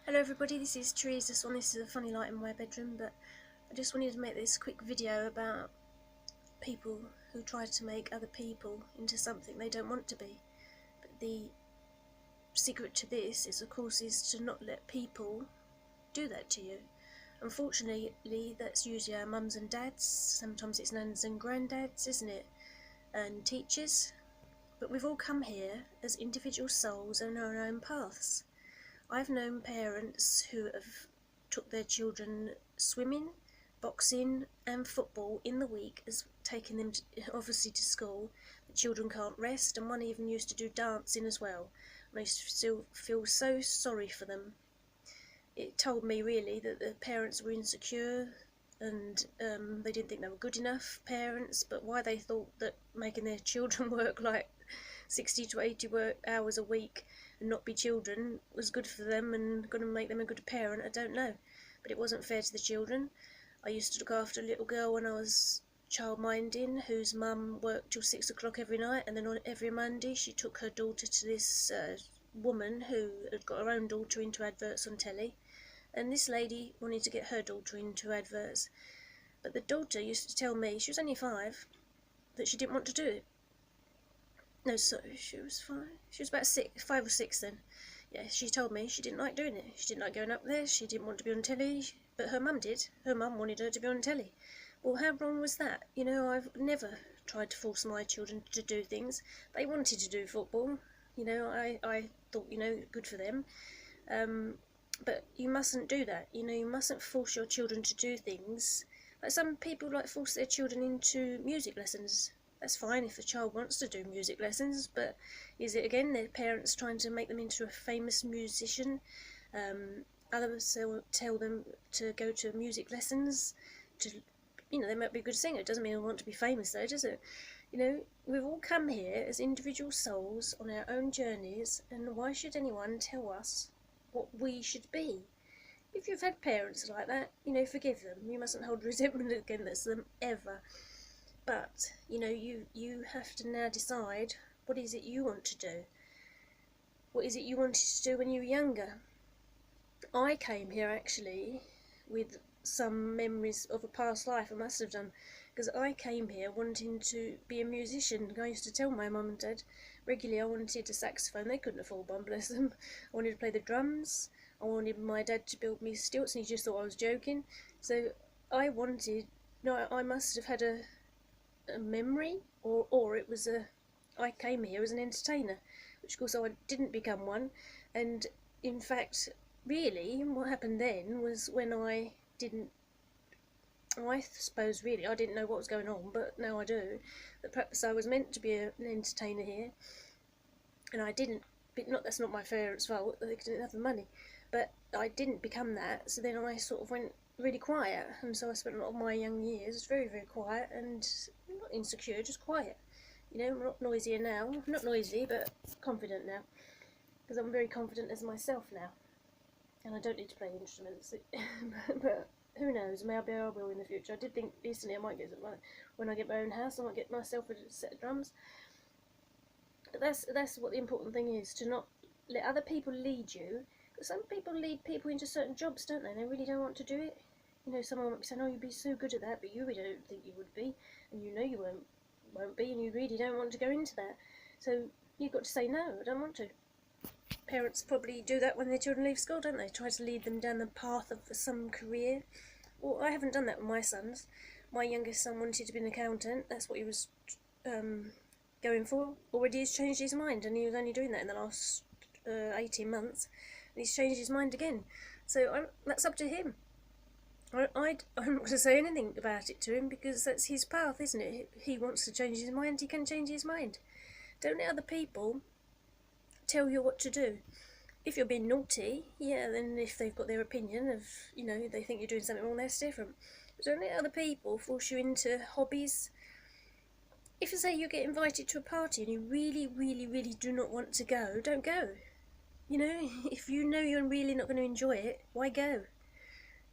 Hello everybody, this is Therese. This is a funny light in my bedroom, but I just wanted to make this quick video about people who try to make other people into something they don't want to be. But the secret to this is, of course, is to not let people do that to you. Unfortunately, that's usually our mums and dads, sometimes it's nans and granddads, isn't it? And teachers. But we've all come here as individual souls on our own paths. I've known parents who have took their children swimming, boxing and football in the week, as taking them obviously to school. The children can't rest, and one even used to do dancing as well. And I used to still feel so sorry for them. It told me really that the parents were insecure and they didn't think they were good enough parents, but why they thought that making their children work like 60 to 80 hours a week and not be children was good for them and going to make them a good parent, I don't know. But it wasn't fair to the children. I used to look after a little girl when I was child-minding, whose mum worked till 6 o'clock every night, and then on every Monday she took her daughter to this woman who had got her own daughter into adverts on telly, and this lady wanted to get her daughter into adverts. But the daughter used to tell me, she was only 5, that she didn't want to do it. No, sorry, she was 5. She was about 5 or 6 then. Yeah, she told me she didn't like doing it. She didn't like going up there. She didn't want to be on telly, but her mum did. Her mum wanted her to be on telly. Well, how wrong was that? You know, I've never tried to force my children to do things. They wanted to do football. You know, I thought, you know, good for them. But you mustn't do that. You know, you mustn't force your children to do things. Like some people like force their children into music lessons. That's fine if a child wants to do music lessons, but is it again their parents trying to make them into a famous musician? Others tell them to go to music lessons to, you know, they might be a good singer. It doesn't mean they want to be famous though, does it? You know, we've all come here as individual souls on our own journeys, and why should anyone tell us what we should be? If you've had parents like that, you know, forgive them. You mustn't hold resentment against them ever. But, you know, you have to now decide what is it you want to do. What is it you wanted to do when you were younger? I came here actually with some memories of a past life. I must have done, because I came here wanting to be a musician. I used to tell my mum and dad regularly I wanted a saxophone. They couldn't afford one, bless them. I wanted to play the drums. I wanted my dad to build me stilts, and he just thought I was joking. So I wanted, no, I must have had a memory, or it was I came here as an entertainer, which of course I didn't become one. And in fact, really, what happened then was when I suppose really I didn't know what was going on, but now I do, that perhaps I was meant to be an entertainer here, and I didn't. But that's not my parents' fault, they didn't have the money, but I didn't become that. So then I sort of went really quiet, and so I spent a lot of my young years very, very quiet, and not insecure, just quiet. You know, I'm not noisier now. I'm not noisy, but confident now, because I'm very confident as myself now, and I don't need to play instruments. But who knows? Maybe I will in the future. I did think recently I might get some, when I get my own house, I might get myself a set of drums. But that's what the important thing is, to not let other people lead you. Because some people lead people into certain jobs, don't they? They really don't want to do it. You know, someone might be saying, oh, you'd be so good at that, but you really don't think you would be, and you know you won't be, and you really don't want to go into that. So you've got to say, no, I don't want to. Parents probably do that when their children leave school, don't they? Try to lead them down the path of some career. Well, I haven't done that with my sons. My youngest son wanted to be an accountant. That's what he was going for. Already he's changed his mind, and he was only doing that in the last 18 months. And he's changed his mind again. So that's up to him. I'm not going to say anything about it to him, because that's his path, isn't it? He wants to change his mind, he can change his mind. Don't let other people tell you what to do. If you're being naughty, yeah, then if they've got their opinion of, you know, they think you're doing something wrong, that's different. But don't let other people force you into hobbies. If you say you get invited to a party and you really, really, really do not want to go, don't go. You know, if you know you're really not going to enjoy it, why go?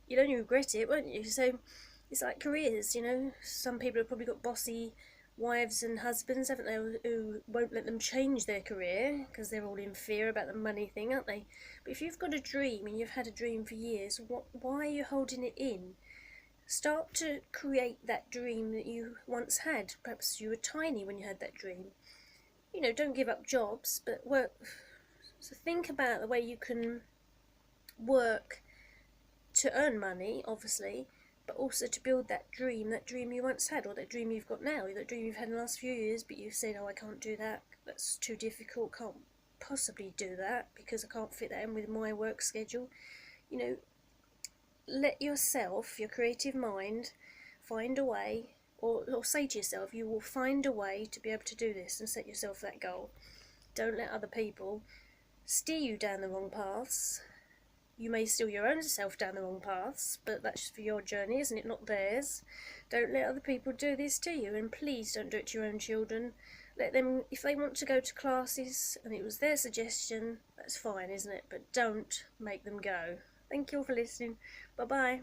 You'd only regret it, won't you? So it's like careers, you know. Some people have probably got bossy wives and husbands, haven't they, who won't let them change their career because they're all in fear about the money thing, aren't they? But if you've got a dream and you've had a dream for years, why are you holding it in? Start to create that dream that you once had. Perhaps you were tiny when you had that dream. You know, don't give up jobs, but work. So think about the way you can work to earn money, obviously, but also to build that dream you once had, or that dream you've got now, that dream you've had in the last few years, but you've said, oh, I can't do that, that's too difficult, can't possibly do that because I can't fit that in with my work schedule. You know, let yourself, your creative mind, find a way, or say to yourself, you will find a way to be able to do this, and set yourself that goal. Don't let other people steer you down the wrong paths. You may steer your own self down the wrong paths, but that's for your journey, isn't it? Not theirs. Don't let other people do this to you, and please don't do it to your own children. Let them, if they want to go to classes and it was their suggestion, that's fine, isn't it? But don't make them go. Thank you all for listening. Bye bye.